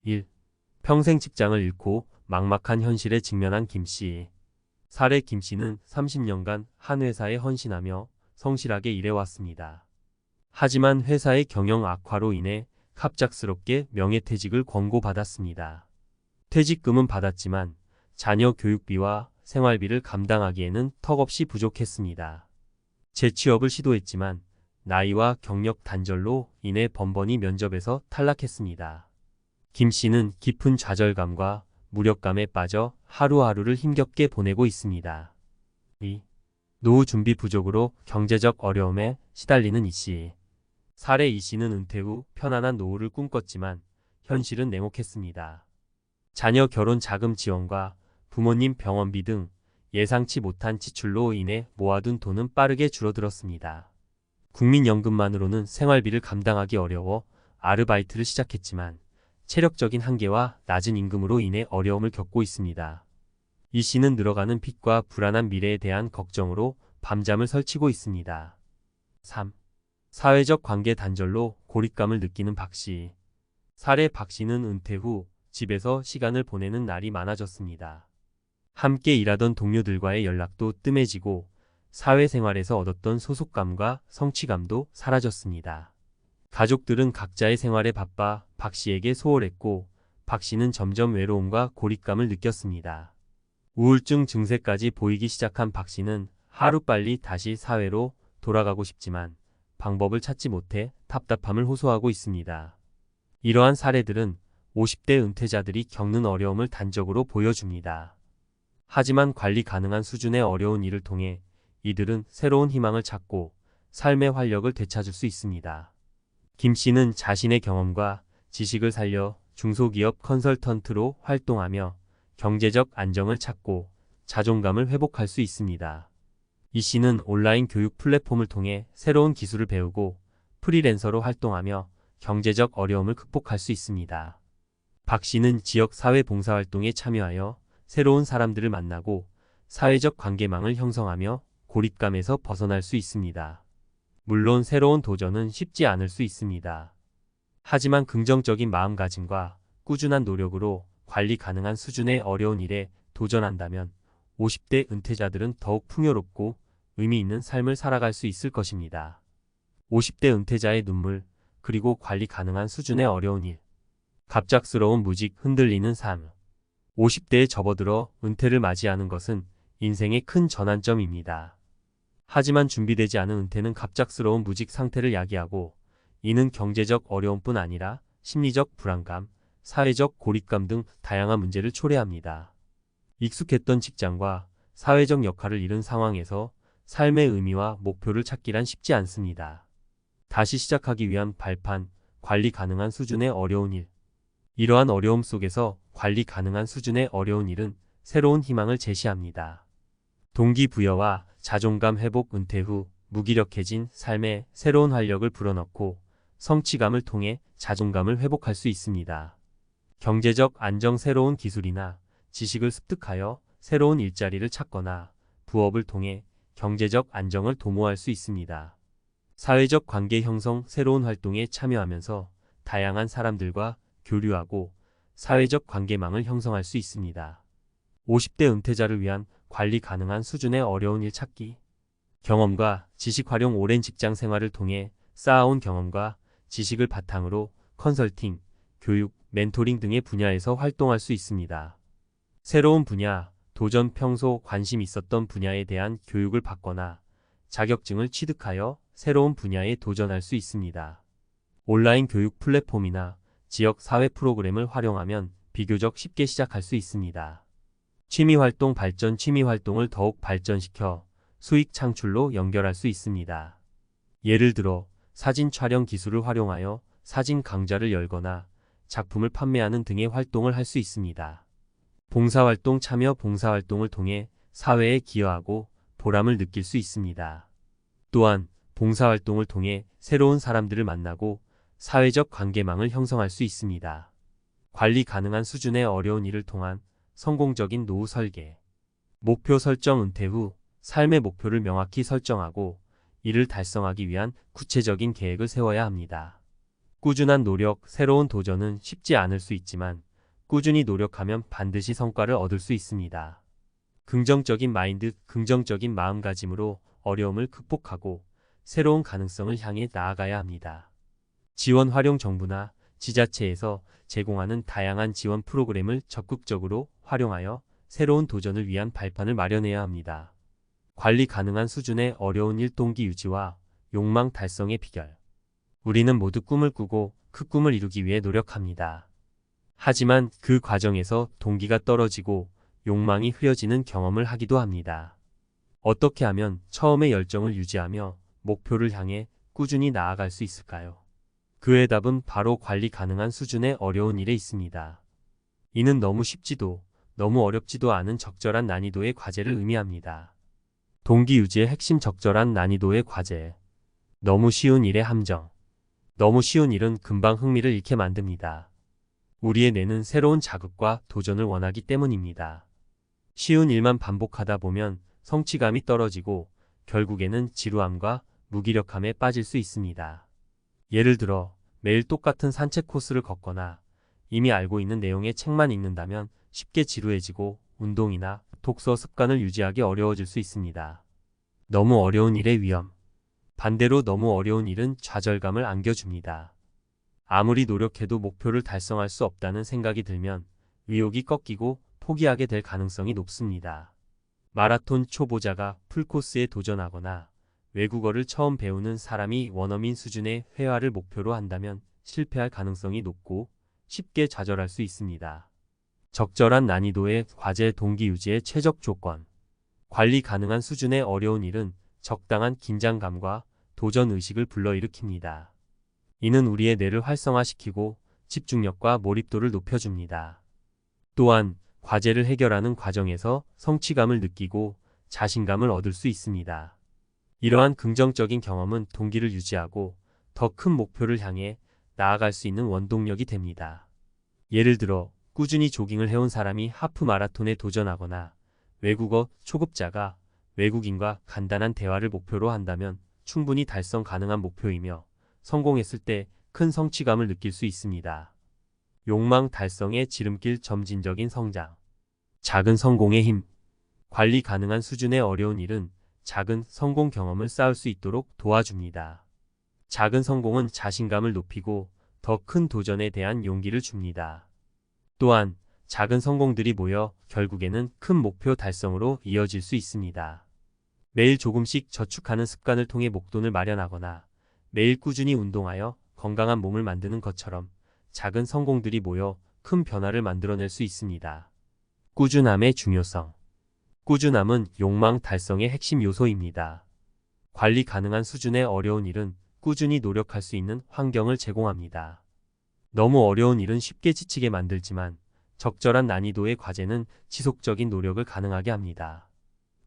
1. 평생 직장을 잃고 막막한 현실에 직면한 김씨. 사례 김씨는 30년간 한 회사에 헌신하며 성실하게 일해왔습니다. 하지만 회사의 경영 악화로 인해 갑작스럽게 명예퇴직을 권고받았습니다. 퇴직금은 받았지만 자녀 교육비와 생활비를 감당하기에는 턱없이 부족했습니다. 재취업을 시도했지만 나이와 경력 단절로 인해 번번이 면접에서 탈락했습니다. 김 씨는 깊은 좌절감과 무력감에 빠져 하루하루를 힘겹게 보내고 있습니다. 2. 노후 준비 부족으로 경제적 어려움에 시달리는 이 씨. 사례 이 씨는 은퇴 후 편안한 노후를 꿈꿨지만 현실은 냉혹했습니다. 자녀 결혼 자금 지원과 부모님 병원비 등 예상치 못한 지출로 인해 모아둔 돈은 빠르게 줄어들었습니다. 국민연금만으로는 생활비를 감당하기 어려워 아르바이트를 시작했지만 체력적인 한계와 낮은 임금으로 인해 어려움을 겪고 있습니다. 이 씨는 늘어가는 빚과 불안한 미래에 대한 걱정으로 밤잠을 설치고 있습니다. 3. 사회적 관계 단절로 고립감을 느끼는 박 씨. 사례 박 씨는 은퇴 후 집에서 시간을 보내는 날이 많아졌습니다. 함께 일하던 동료들과의 연락도 뜸해지고 사회생활에서 얻었던 소속감과 성취감도 사라졌습니다. 가족들은 각자의 생활에 바빠 박 씨에게 소홀했고 박 씨는 점점 외로움과 고립감을 느꼈습니다. 우울증 증세까지 보이기 시작한 박 씨는 하루빨리 다시 사회로 돌아가고 싶지만 방법을 찾지 못해 답답함을 호소하고 있습니다. 이러한 사례들은 50대 은퇴자들이 겪는 어려움을 단적으로 보여줍니다. 하지만 관리 가능한 수준의 어려운 일을 통해 이들은 새로운 희망을 찾고 삶의 활력을 되찾을 수 있습니다. 김 씨는 자신의 경험과 지식을 살려 중소기업 컨설턴트로 활동하며 경제적 안정을 찾고 자존감을 회복할 수 있습니다. 이 씨는 온라인 교육 플랫폼을 통해 새로운 기술을 배우고 프리랜서로 활동하며 경제적 어려움을 극복할 수 있습니다. 박 씨는 지역 사회 봉사활동에 참여하여 새로운 사람들을 만나고 사회적 관계망을 형성하며 고립감에서 벗어날 수 있습니다. 물론 새로운 도전은 쉽지 않을 수 있습니다. 하지만 긍정적인 마음가짐과 꾸준한 노력으로 관리 가능한 수준의 어려운 일에 도전한다면 50대 은퇴자들은 더욱 풍요롭고 의미 있는 삶을 살아갈 수 있을 것입니다. 50대 은퇴자의 눈물, 그리고 관리 가능한 수준의 어려운 일. 갑작스러운 무직, 흔들리는 삶. 50대에 접어들어 은퇴를 맞이하는 것은 인생의 큰 전환점입니다. 하지만 준비되지 않은 은퇴는 갑작스러운 무직 상태를 야기하고 이는 경제적 어려움뿐 아니라 심리적 불안감, 사회적 고립감 등 다양한 문제를 초래합니다. 익숙했던 직장과 사회적 역할을 잃은 상황에서 삶의 의미와 목표를 찾기란 쉽지 않습니다. 다시 시작하기 위한 발판, 관리 가능한 수준의 어려운 일. 이러한 어려움 속에서 관리 가능한 수준의 어려운 일은 새로운 희망을 제시합니다. 동기부여와 자존감 회복, 은퇴 후 무기력해진 삶에 새로운 활력을 불어넣고 성취감을 통해 자존감을 회복할 수 있습니다. 경제적 안정, 새로운 기술이나 지식을 습득하여 새로운 일자리를 찾거나 부업을 통해 경제적 안정을 도모할 수 있습니다. 사회적 관계 형성, 새로운 활동에 참여하면서 다양한 사람들과 교류하고 사회적 관계망을 형성할 수 있습니다. 50대 은퇴자를 위한 관리 가능한 수준의 어려운 일 찾기. 경험과 지식 활용. 오랜 직장 생활을 통해 쌓아온 경험과 지식을 바탕으로 컨설팅, 교육, 멘토링 등의 분야에서 활동할 수 있습니다. 새로운 분야, 도전. 평소 관심 있었던 분야에 대한 교육을 받거나 자격증을 취득하여 새로운 분야에 도전할 수 있습니다. 온라인 교육 플랫폼이나 지역 사회 프로그램을 활용하면 비교적 쉽게 시작할 수 있습니다. 취미활동 발전. 취미활동을 더욱 발전시켜 수익 창출로 연결할 수 있습니다. 예를 들어 사진 촬영 기술을 활용하여 사진 강좌를 열거나 작품을 판매하는 등의 활동을 할 수 있습니다. 봉사활동 참여. 봉사활동을 통해 사회에 기여하고 보람을 느낄 수 있습니다. 또한 봉사활동을 통해 새로운 사람들을 만나고 사회적 관계망을 형성할 수 있습니다. 관리 가능한 수준의 어려운 일을 통한 성공적인 노후 설계. 목표 설정. 은퇴 후 삶의 목표를 명확히 설정하고 이를 달성하기 위한 구체적인 계획을 세워야 합니다. 꾸준한 노력, 새로운 도전은 쉽지 않을 수 있지만 꾸준히 노력하면 반드시 성과를 얻을 수 있습니다. 긍정적인 마인드, 긍정적인 마음가짐으로 어려움을 극복하고 새로운 가능성을 향해 나아가야 합니다. 지원 활용 정부나 지자체에서 제공하는 다양한 지원 프로그램을 적극적으로 활용하여 새로운 도전을 위한 발판을 마련해야 합니다. 관리 가능한 수준의 어려운 일 동기 유지와 욕망 달성의 비결. 우리는 모두 꿈을 꾸고 그 꿈을 이루기 위해 노력합니다. 하지만 그 과정에서 동기가 떨어지고 욕망이 흐려지는 경험을 하기도 합니다. 어떻게 하면 처음의 열정을 유지하며 목표를 향해 꾸준히 나아갈 수 있을까요? 그의 답은 바로 관리 가능한 수준의 어려운 일에 있습니다. 이는 너무 쉽지도 너무 어렵지도 않은 적절한 난이도의 과제를 의미합니다. 동기 유지의 핵심 적절한 난이도의 과제. 너무 쉬운 일의 함정. 너무 쉬운 일은 금방 흥미를 잃게 만듭니다. 우리의 뇌는 새로운 자극과 도전을 원하기 때문입니다. 쉬운 일만 반복하다 보면 성취감이 떨어지고 결국에는 지루함과 무기력함에 빠질 수 있습니다. 예를 들어 매일 똑같은 산책 코스를 걷거나 이미 알고 있는 내용의 책만 읽는다면 쉽게 지루해지고 운동이나 독서 습관을 유지하기 어려워질 수 있습니다. 너무 어려운 일의 위험. 반대로 너무 어려운 일은 좌절감을 안겨줍니다. 아무리 노력해도 목표를 달성할 수 없다는 생각이 들면 의욕이 꺾이고 포기하게 될 가능성이 높습니다. 마라톤 초보자가 풀코스에 도전하거나 외국어를 처음 배우는 사람이 원어민 수준의 회화를 목표로 한다면 실패할 가능성이 높고 쉽게 좌절할 수 있습니다. 적절한 난이도의 과제 동기 유지의 최적 조건. 관리 가능한 수준의 어려운 일은 적당한 긴장감과 도전 의식을 불러일으킵니다. 이는 우리의 뇌를 활성화시키고 집중력과 몰입도를 높여줍니다. 또한 과제를 해결하는 과정에서 성취감을 느끼고 자신감을 얻을 수 있습니다. 이러한 긍정적인 경험은 동기를 유지하고 더 큰 목표를 향해 나아갈 수 있는 원동력이 됩니다. 예를 들어 꾸준히 조깅을 해온 사람이 하프 마라톤에 도전하거나 외국어 초급자가 외국인과 간단한 대화를 목표로 한다면 충분히 달성 가능한 목표이며 성공했을 때 큰 성취감을 느낄 수 있습니다. 욕망 달성의 지름길 점진적인 성장. 작은 성공의 힘. 관리 가능한 수준의 어려운 일은 작은 성공 경험을 쌓을 수 있도록 도와줍니다. 작은 성공은 자신감을 높이고 더 큰 도전에 대한 용기를 줍니다. 또한 작은 성공들이 모여 결국에는 큰 목표 달성으로 이어질 수 있습니다. 매일 조금씩 저축하는 습관을 통해 목돈을 마련하거나 매일 꾸준히 운동하여 건강한 몸을 만드는 것처럼 작은 성공들이 모여 큰 변화를 만들어낼 수 있습니다. 꾸준함의 중요성. 꾸준함은 욕망 달성의 핵심 요소입니다. 관리 가능한 수준의 어려운 일은 꾸준히 노력할 수 있는 환경을 제공합니다. 너무 어려운 일은 쉽게 지치게 만들지만 적절한 난이도의 과제는 지속적인 노력을 가능하게 합니다.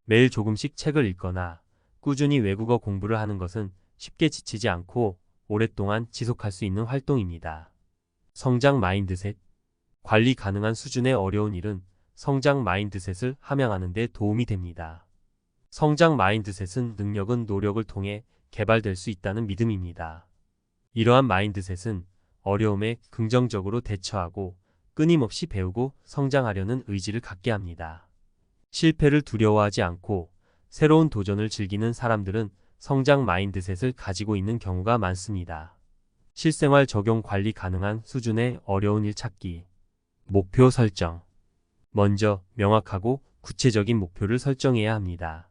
매일 조금씩 책을 읽거나 꾸준히 외국어 공부를 하는 것은 쉽게 지치지 않고 오랫동안 지속할 수 있는 활동입니다. 성장 마인드셋. 관리 가능한 수준의 어려운 일은 성장 마인드셋을 함양하는 데 도움이 됩니다. 성장 마인드셋은 능력은 노력을 통해 개발될 수 있다는 믿음입니다. 이러한 마인드셋은 어려움에 긍정적으로 대처하고 끊임없이 배우고 성장하려는 의지를 갖게 합니다. 실패를 두려워하지 않고 새로운 도전을 즐기는 사람들은 성장 마인드셋을 가지고 있는 경우가 많습니다. 실생활 적용 관리 가능한 수준의 어려운 일 찾기. 목표 설정. 먼저 명확하고 구체적인 목표를 설정해야 합니다.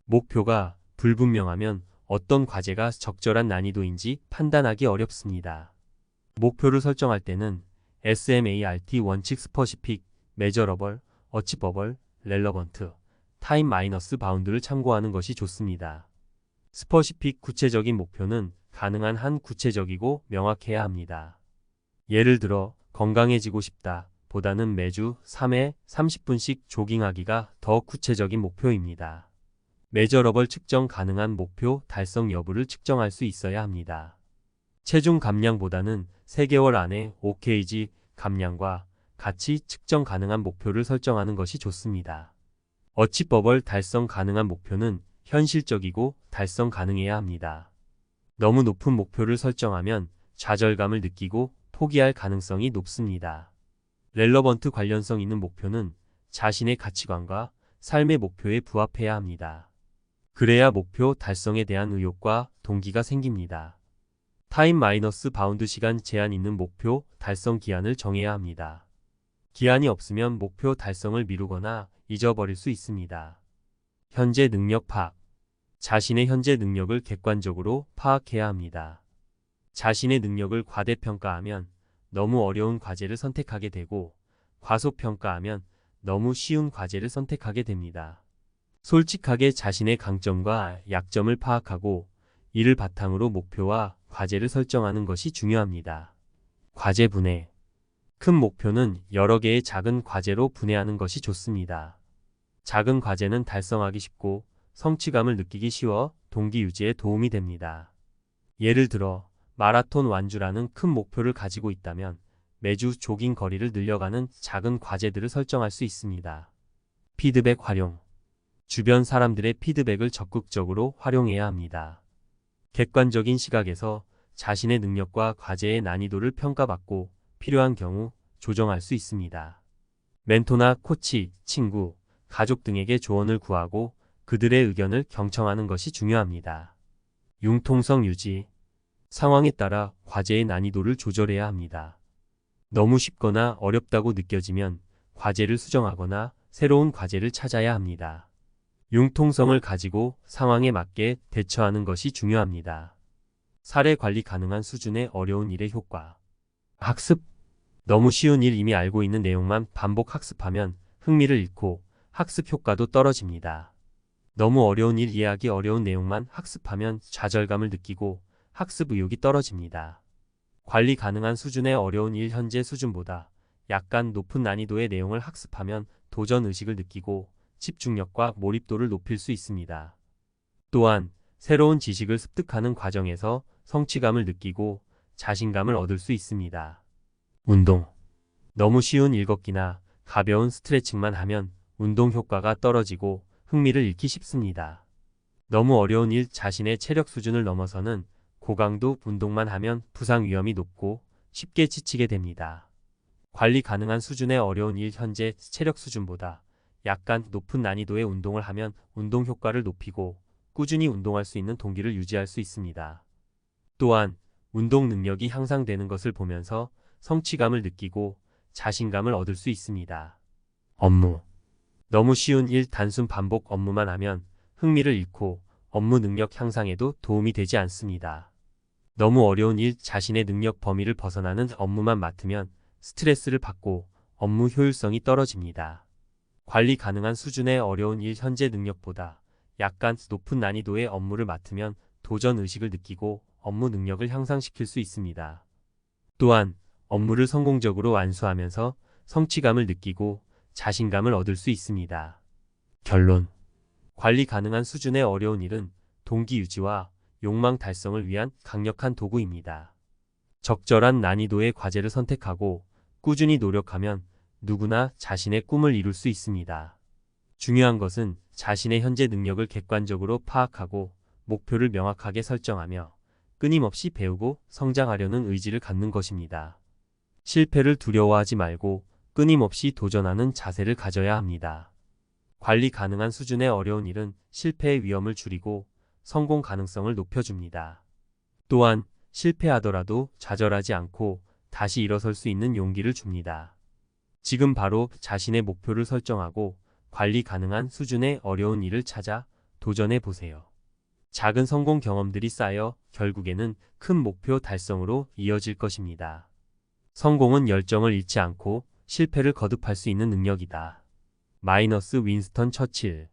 목표가 불분명하면 어떤 과제가 적절한 난이도인지 판단하기 어렵습니다. 목표를 설정할 때는 SMART 원칙 스퍼시픽, 메저러블, 어치버블, 렐러번트, 타임 마이너스 바운드를 참고하는 것이 좋습니다. 스퍼시픽 구체적인 목표는 가능한 한 구체적이고 명확해야 합니다. 예를 들어 건강해지고 싶다 보다는 매주 3회 30분씩 조깅하기가 더 구체적인 목표입니다. 메저러블 측정 가능한 목표 달성 여부를 측정할 수 있어야 합니다. 체중 감량보다는 3개월 안에 5kg 감량과 같이 측정 가능한 목표를 설정하는 것이 좋습니다. 어치버블 달성 가능한 목표는 현실적이고 달성 가능해야 합니다. 너무 높은 목표를 설정하면 좌절감을 느끼고 포기할 가능성이 높습니다. 렐러번트 관련성 있는 목표는 자신의 가치관과 삶의 목표에 부합해야 합니다. 그래야 목표 달성에 대한 의욕과 동기가 생깁니다. 타임 마이너스 바운드 시간 제한 있는 목표 달성 기한을 정해야 합니다. 기한이 없으면 목표 달성을 미루거나 잊어버릴 수 있습니다. 현재 능력 파악. 자신의 현재 능력을 객관적으로 파악해야 합니다. 자신의 능력을 과대평가하면 너무 어려운 과제를 선택하게 되고 과소평가하면 너무 쉬운 과제를 선택하게 됩니다. 솔직하게 자신의 강점과 약점을 파악하고 이를 바탕으로 목표와 과제를 설정하는 것이 중요합니다. 과제 분해. 큰 목표는 여러 개의 작은 과제로 분해하는 것이 좋습니다. 작은 과제는 달성하기 쉽고 성취감을 느끼기 쉬워 동기 유지에 도움이 됩니다. 예를 들어 마라톤 완주라는 큰 목표를 가지고 있다면 매주 조깅 거리를 늘려가는 작은 과제들을 설정할 수 있습니다. 피드백 활용. 주변 사람들의 피드백을 적극적으로 활용해야 합니다. 객관적인 시각에서 자신의 능력과 과제의 난이도를 평가받고 필요한 경우 조정할 수 있습니다. 멘토나 코치, 친구, 가족 등에게 조언을 구하고 그들의 의견을 경청하는 것이 중요합니다. 융통성 유지. 상황에 따라 과제의 난이도를 조절해야 합니다. 너무 쉽거나 어렵다고 느껴지면 과제를 수정하거나 새로운 과제를 찾아야 합니다. 융통성을 가지고 상황에 맞게 대처하는 것이 중요합니다. 사례 관리 가능한 수준의 어려운 일의 효과. 학습. 너무 쉬운 일 이미 알고 있는 내용만 반복 학습하면 흥미를 잃고 학습 효과도 떨어집니다. 너무 어려운 일 이해하기 어려운 내용만 학습하면 좌절감을 느끼고 학습 의욕이 떨어집니다. 관리 가능한 수준의 어려운 일 현재 수준보다 약간 높은 난이도의 내용을 학습하면 도전 의식을 느끼고 집중력과 몰입도를 높일 수 있습니다. 또한 새로운 지식을 습득하는 과정에서 성취감을 느끼고 자신감을 얻을 수 있습니다. 운동. 너무 쉬운 읽었기나 가벼운 스트레칭만 하면 운동 효과가 떨어지고 흥미를 잃기 쉽습니다. 너무 어려운 일 자신의 체력 수준을 넘어서는 고강도 운동만 하면 부상 위험이 높고 쉽게 지치게 됩니다. 관리 가능한 수준의 어려운 일 현재 체력 수준보다 약간 높은 난이도의 운동을 하면 운동 효과를 높이고 꾸준히 운동할 수 있는 동기를 유지할 수 있습니다. 또한 운동 능력이 향상되는 것을 보면서 성취감을 느끼고 자신감을 얻을 수 있습니다. 업무. 너무 쉬운 일 단순 반복 업무만 하면 흥미를 잃고 업무 능력 향상에도 도움이 되지 않습니다. 너무 어려운 일 자신의 능력 범위를 벗어나는 업무만 맡으면 스트레스를 받고 업무 효율성이 떨어집니다. 관리 가능한 수준의 어려운 일 현재 능력보다 약간 높은 난이도의 업무를 맡으면 도전 의식을 느끼고 업무 능력을 향상시킬 수 있습니다. 또한 업무를 성공적으로 완수하면서 성취감을 느끼고 자신감을 얻을 수 있습니다. 결론. 관리 가능한 수준의 어려운 일은 동기 유지와 욕망 달성을 위한 강력한 도구입니다. 적절한 난이도의 과제를 선택하고 꾸준히 노력하면 누구나 자신의 꿈을 이룰 수 있습니다. 중요한 것은 자신의 현재 능력을 객관적으로 파악하고 목표를 명확하게 설정하며 끊임없이 배우고 성장하려는 의지를 갖는 것입니다. 실패를 두려워하지 말고 끊임없이 도전하는 자세를 가져야 합니다. 관리 가능한 수준의 어려운 일은 실패의 위험을 줄이고 성공 가능성을 높여줍니다. 또한 실패하더라도 좌절하지 않고 다시 일어설 수 있는 용기를 줍니다. 지금 바로 자신의 목표를 설정하고 관리 가능한 수준의 어려운 일을 찾아 도전해 보세요. 작은 성공 경험들이 쌓여 결국에는 큰 목표 달성으로 이어질 것입니다. 성공은 열정을 잃지 않고 실패를 거듭할 수 있는 능력이다. 마이너스 윈스턴 처칠.